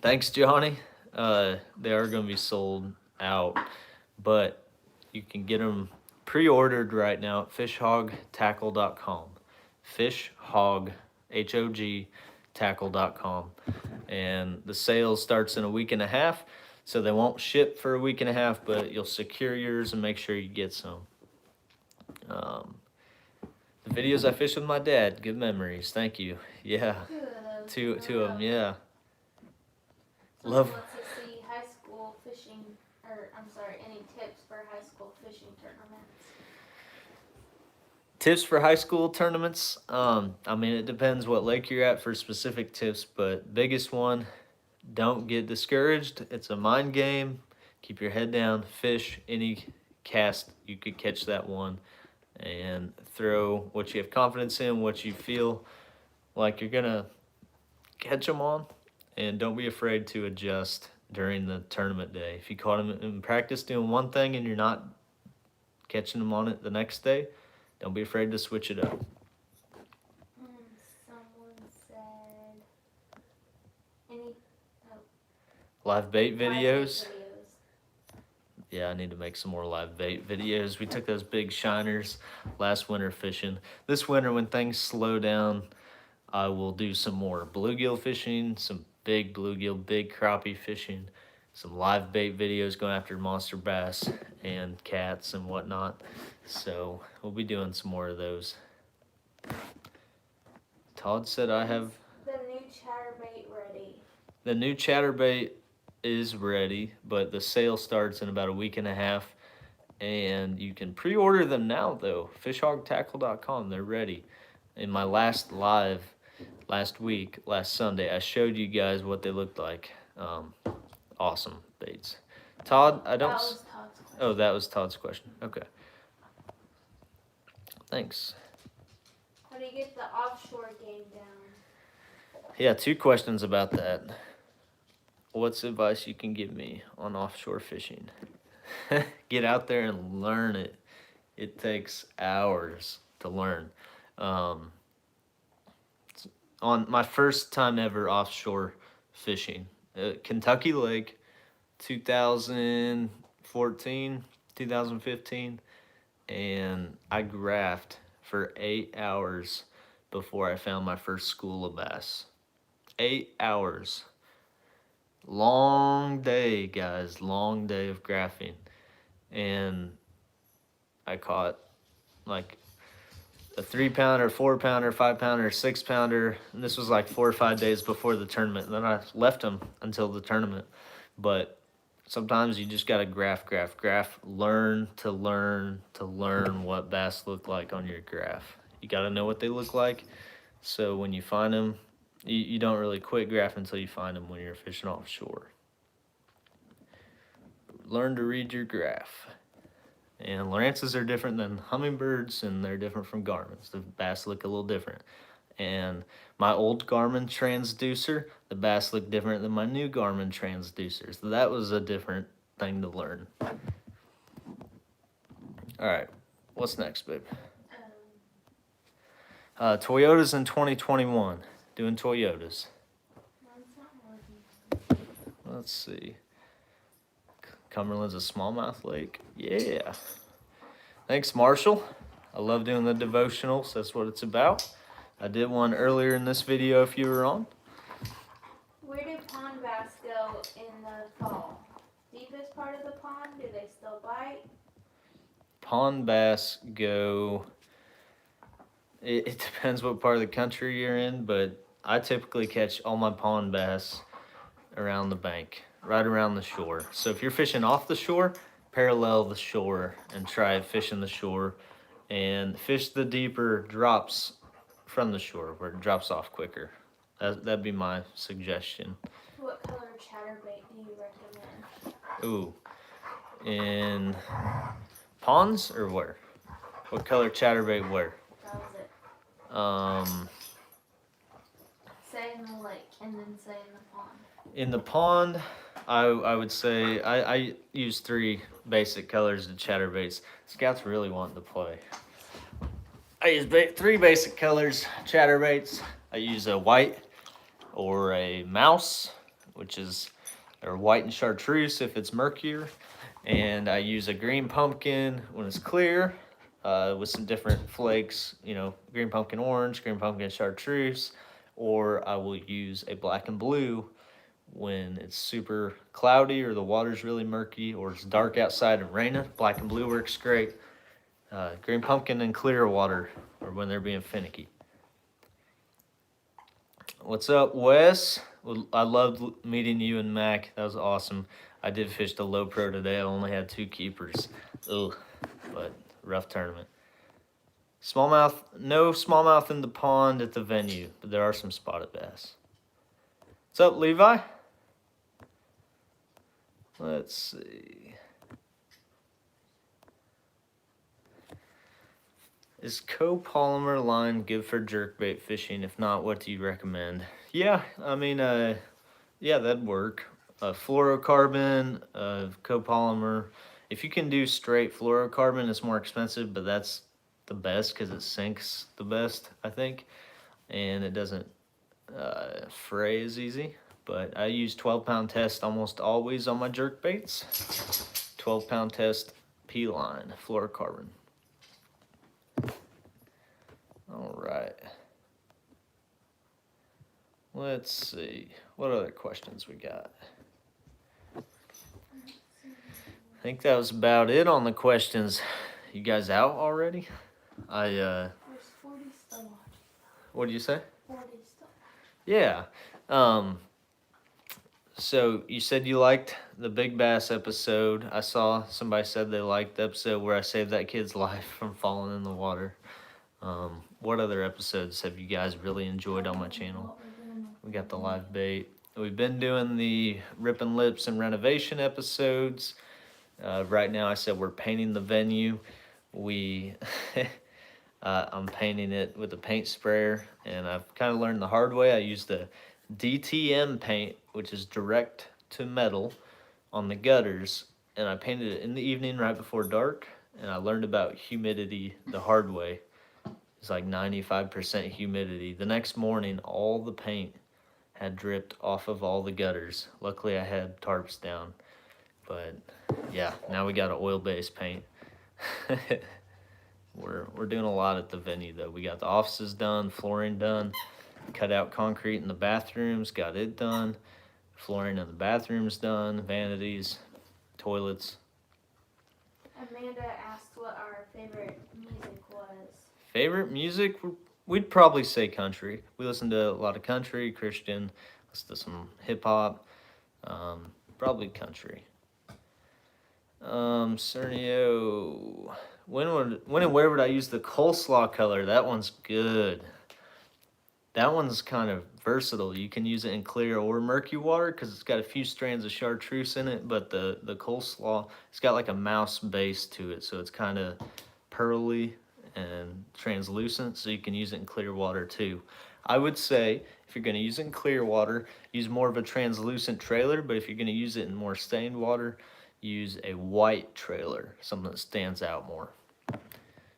Thanks, Johnny. They are going to be sold out, but you can get them pre-ordered right now at fishhogtackle.com. Fishhog, H-O-G, tackle.com. And the sale starts in a week and a half, so they won't ship for a week and a half, but you'll secure yours and make sure you get some. The videos I fished with my dad, good memories. Thank you. Yeah, two of them, yeah. Someone wants to see high school fishing, any tips for high school fishing tournaments. Tips for high school tournaments. It depends what lake you're at for specific tips, but biggest one, don't get discouraged. It's a mind game. Keep your head down, fish any cast you could catch that one, and throw what you have confidence in, what you feel like you're gonna catch them on, and don't be afraid to adjust during the tournament day. If you caught them in practice doing one thing and you're not catching them on it the next day, don't be afraid to switch it up. Someone said Live bait videos. Yeah, I need to make some more live bait videos. We took those big shiners last winter fishing. This winter, when things slow down, I will do some more bluegill fishing, some big bluegill, big crappie fishing, some live bait videos going after monster bass and cats and whatnot. So we'll be doing some more of those. Todd said I have the new Chatterbait ready. the new Chatterbait is ready, but the sale starts in about a week and a half. And you can pre-order them now, though. Fishhogtackle.com, they're ready. In my last live last week, last Sunday, I showed you guys what they looked like. Awesome baits. Todd, I don't. That was Todd's question. Oh, that was Todd's question. Okay. Thanks. How do you get the offshore game down? Yeah, 2 questions about that. What's advice you can give me on offshore fishing? Get out there and learn it. It takes hours to learn. On my first time ever offshore fishing, Kentucky Lake, 2014, 2015, and I graphed for 8 hours before I found my first school of bass. 8 hours. Long day, guys. Long day of graphing. And I caught like a 3-pounder, 4-pounder, 5-pounder, 6-pounder. And this was like 4 or 5 days before the tournament. And then I left them until the tournament. But sometimes you just got to graph. Learn what bass look like on your graph. You got to know what they look like. So when you find them, you don't really quit graphing until you find them when you're fishing offshore. Learn to read your graph. And Lowrances are different than hummingbirds, and they're different from Garmins. The bass look a little different. And my old Garmin transducer, the bass look different than my new Garmin transducer. So that was a different thing to learn. All right, what's next, babe? Toyotas in 2021. Doing Toyotas. Mine's not working. Let's see. Cumberland's a smallmouth lake. Yeah. Thanks, Marshall. I love doing the devotionals. That's what it's about. I did one earlier in this video if you were on. Where do pond bass go in the fall? Deepest part of the pond? Do they still bite? Pond bass go... It depends what part of the country you're in, but I typically catch all my pond bass around the bank, right around the shore. So if you're fishing off the shore, parallel the shore and try fishing the shore, and fish the deeper drops from the shore where it drops off quicker. That'd be my suggestion. What color Chatterbait do you recommend? Ooh, in ponds or where? What color Chatterbait where? That was it. Say in the lake and then say in the pond. In the pond, I would say I use 3 basic colors of Chatterbaits. Scout's really wanting to play. I use 3 basic colors Chatterbaits. I use a white or a mouse, or white and chartreuse if it's murkier, and I use a green pumpkin when it's clear. With some different flakes, green pumpkin orange, green pumpkin chartreuse, or I will use a black and blue when it's super cloudy or the water's really murky or it's dark outside and raining. Black and blue works great. Green pumpkin and clear water or when they're being finicky. What's up, Wes? I loved meeting you and Mac. That was awesome. I did fish the low pro today. I only had 2 keepers. Ugh, but rough tournament. Smallmouth, no smallmouth in the pond at the venue, but there are some spotted bass. What's up, Levi? Let's see. Is copolymer line good for jerkbait fishing? If not, what do you recommend? Yeah, I mean, yeah, that'd work. Fluorocarbon, copolymer. If you can do straight fluorocarbon, it's more expensive, but that's the best because it sinks the best, I think, and it doesn't fray as easy. But I use 12-pound test almost always on my jerkbaits. 12-pound test P-line, fluorocarbon. All right. Let's see. What other questions we got? I think that was about it on the questions. You guys out already? There's 40 still watching. What do you say? 40 still. Yeah. So you said you liked the Big Bass episode. I saw somebody said they liked the episode where I saved that kid's life from falling in the water. What other episodes have you guys really enjoyed on my channel? We got the live bait. We've been doing the ripping lips and renovation episodes. Right now I said we're painting the venue. I'm painting it with a paint sprayer, and I've kind of learned the hard way. I used the DTM paint, which is direct to metal, on the gutters, and I painted it in the evening right before dark, and I learned about humidity the hard way. It's like 95% humidity. The next morning, all the paint had dripped off of all the gutters. Luckily, I had tarps down, but yeah, now we got an oil-based paint. We're doing a lot at the venue though. We got the offices done, flooring done, cut out concrete in the bathrooms, got it done, flooring in the bathrooms done, vanities, toilets. Amanda asked what our favorite music was. Favorite music? We'd probably say country. We listen to a lot of country, Christian, listen to some hip hop, probably country. Cernio, when and where would I use the coleslaw color? That one's good. That one's kind of versatile. You can use it in clear or murky water because it's got a few strands of chartreuse in it, but the coleslaw, it's got like a mouse base to it, so it's kind of pearly and translucent, so you can use it in clear water too. I would say if you're going to use it in clear water, use more of a translucent trailer, but if you're going to use it in more stained water, use a white trailer, something that stands out more.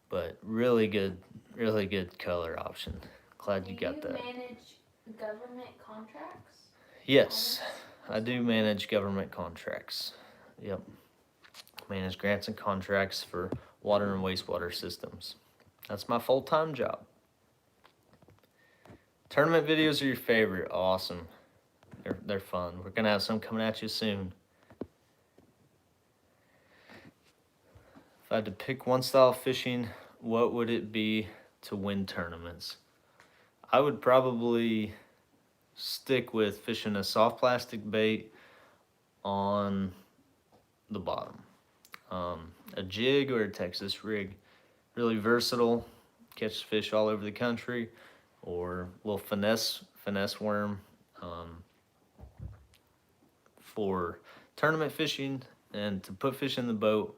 But really good color option. Glad you got that. Do you manage government contracts? Yes, I do manage government contracts. Yep. Manage grants and contracts for water and wastewater systems. That's my full-time job. Tournament videos are your favorite. Awesome. They're fun. We're going to have some coming at you soon. If I had to pick one style of fishing, what would it be to win tournaments? I would probably stick with fishing a soft plastic bait on the bottom. A jig or a Texas rig. Really versatile, catch fish all over the country, or a little finesse worm. For tournament fishing and to put fish in the boat,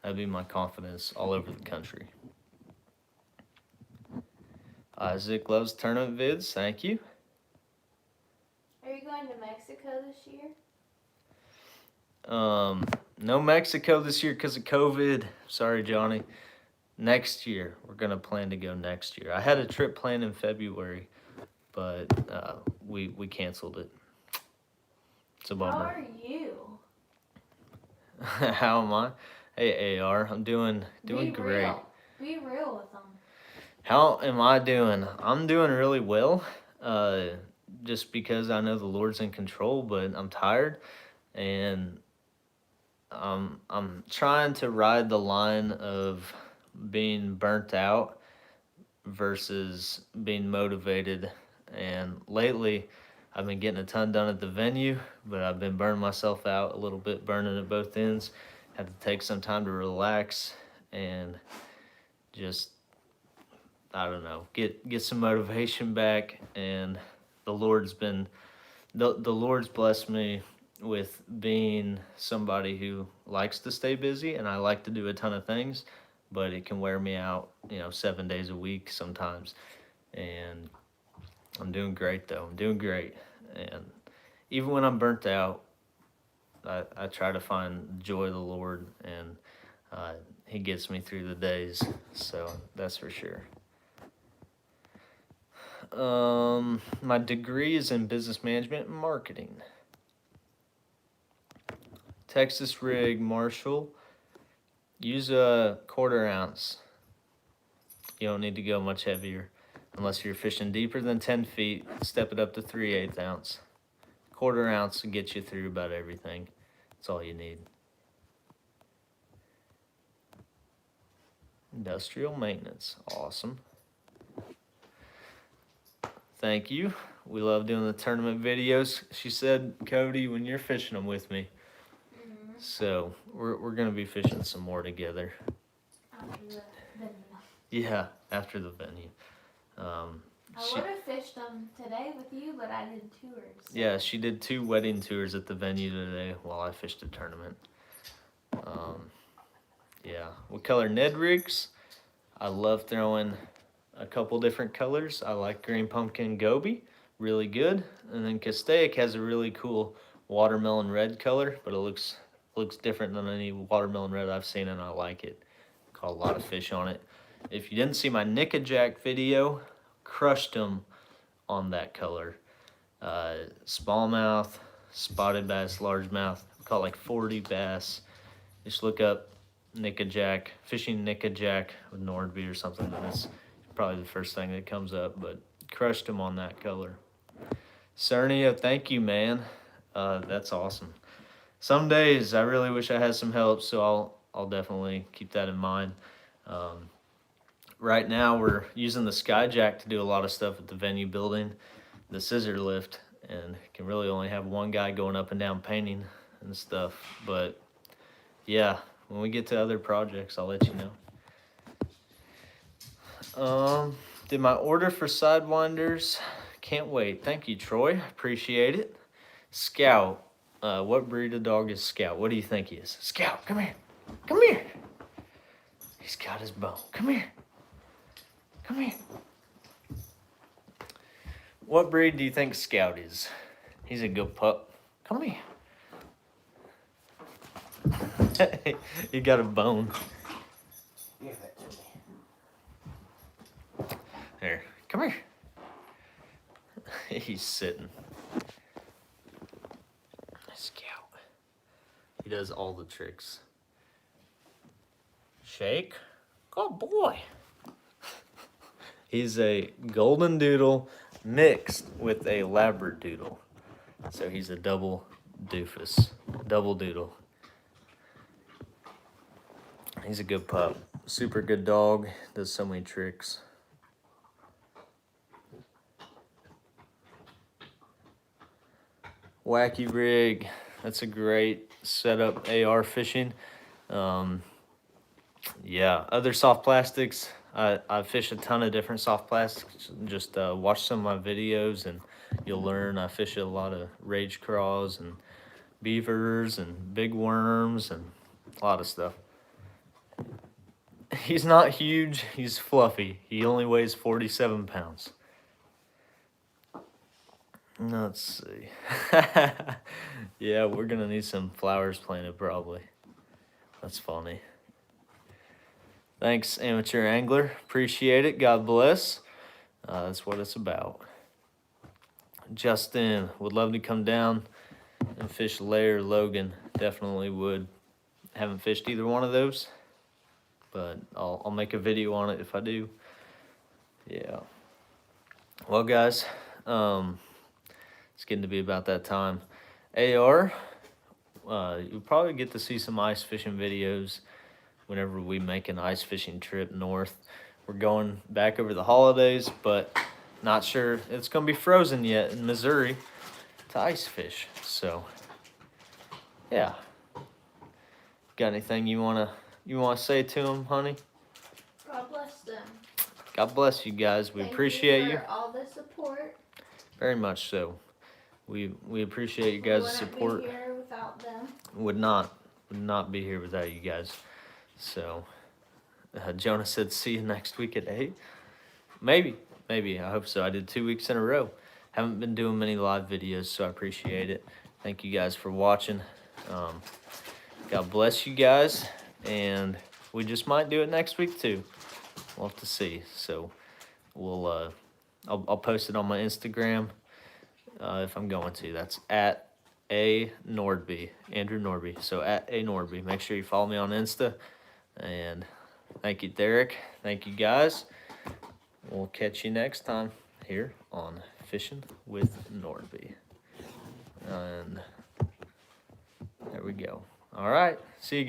that'd be my confidence all over the country. Isaac loves tournament vids. Thank you. Are you going to Mexico this year? No Mexico this year because of COVID. Sorry, Johnny. Next year, we're gonna plan to go next year. I had a trip planned in February, but we canceled it. It's a bummer. How are you? How am I? Hey AR, I'm doing great. Real. Be real with them. How am I doing? I'm doing really well. Just because I know the Lord's in control, but I'm tired, and I'm trying to ride the line of being burnt out versus being motivated. And lately, I've been getting a ton done at the venue, but I've been burning myself out a little bit, burning at both ends. Had to take some time to relax and just, I don't know, get some motivation back. And the Lord's blessed me with being somebody who likes to stay busy, and I like to do a ton of things, but it can wear me out, 7 days a week sometimes. And I'm doing great though. I'm doing great. And even when I'm burnt out, I try to find the joy of the Lord, and he gets me through the days. So that's for sure. My degree is in business management and marketing. Texas rig, Marshall. Use a 1/4 ounce. You don't need to go much heavier unless you're fishing deeper than 10 feet. Step it up to 3/8 ounce. 1/4 ounce will get you through about everything. That's all you need. Industrial maintenance. Awesome. Thank you. We love doing the tournament videos. She said, Cody, when you're fishing them with me. So we're gonna be fishing some more together. After the venue. Yeah, after the venue. I would have fished them today with you, but I did tours. So. Yeah, she did 2 wedding tours at the venue today while I fished a tournament. Yeah, we color Ned rigs. I love throwing a couple different colors. I like green pumpkin goby, really good. And then Castaic has a really cool watermelon red color, but it looks different than any watermelon red I've seen, and I like it. Caught a lot of fish on it. If you didn't see my Nickajack video, crushed them on that color. Smallmouth, spotted bass, largemouth. Caught like 40 bass. Just look up Nickajack, fishing Nickajack with Nordbye or something. That's probably the first thing that comes up, but crushed them on that color. Cernia, thank you, man. That's awesome. Some days I really wish I had some help, so I'll definitely keep that in mind. Right now we're using the Skyjack to do a lot of stuff at the venue building, the scissor lift, and can really only have one guy going up and down painting and stuff. But yeah, when we get to other projects, I'll let you know. Did my order for sidewinders. Can't wait. Thank you, Troy. Appreciate it. Scout. What breed of dog is Scout? What do you think he is? Scout, come here. Come here. He's got his bone. Come here. Come here. What breed do you think Scout is? He's a good pup. Come here. He got a bone. Give it to me. Here, come here. He's sitting. Scout. He does all the tricks. Shake. Good boy. He's a golden doodle mixed with a labradoodle. So he's a double doofus. Double doodle. He's a good pup. Super good dog. Does so many tricks. Wacky rig. That's a great setup. AR fishing. Yeah, other soft plastics. I fish a ton of different soft plastics. Just watch some of my videos and you'll learn. I fish a lot of rage craws and beavers and big worms and a lot of stuff. He's not huge. He's fluffy. He only weighs 47 pounds. Let's see. Yeah, we're gonna need some flowers planted probably. That's funny. Thanks, amateur angler. Appreciate it. God bless. That's what it's about. Justin would love to come down and fish Lair Logan. Definitely would. Haven't fished either one of those, but I'll make a video on it if I do. Yeah. Well, guys, it's getting to be about that time. AR, you'll probably get to see some ice fishing videos whenever we make an ice fishing trip north. We're going back over the holidays, but not sure it's going to be frozen yet in Missouri to ice fish. So, yeah. Got anything you wanna say to them, honey? God bless them. God bless you guys. We appreciate you. For all the support. Very much so. We appreciate you guys' support. Be here without them. Would not be here without you guys. So, Jonah said, see you next week at 8. Maybe. I hope so. I did 2 weeks in a row. Haven't been doing many live videos, so I appreciate it. Thank you guys for watching. God bless you guys. And we just might do it next week, too. We'll have to see. So, we'll I'll post it on my Instagram if I'm going to. That's at A Nordbye, Andrew Nordbye. So, at A Nordbye. Make sure you follow me on Insta. And thank you, Derek. Thank you, guys. We'll catch you next time here on Fishing with Nordbye. And there we go. All right. See you guys.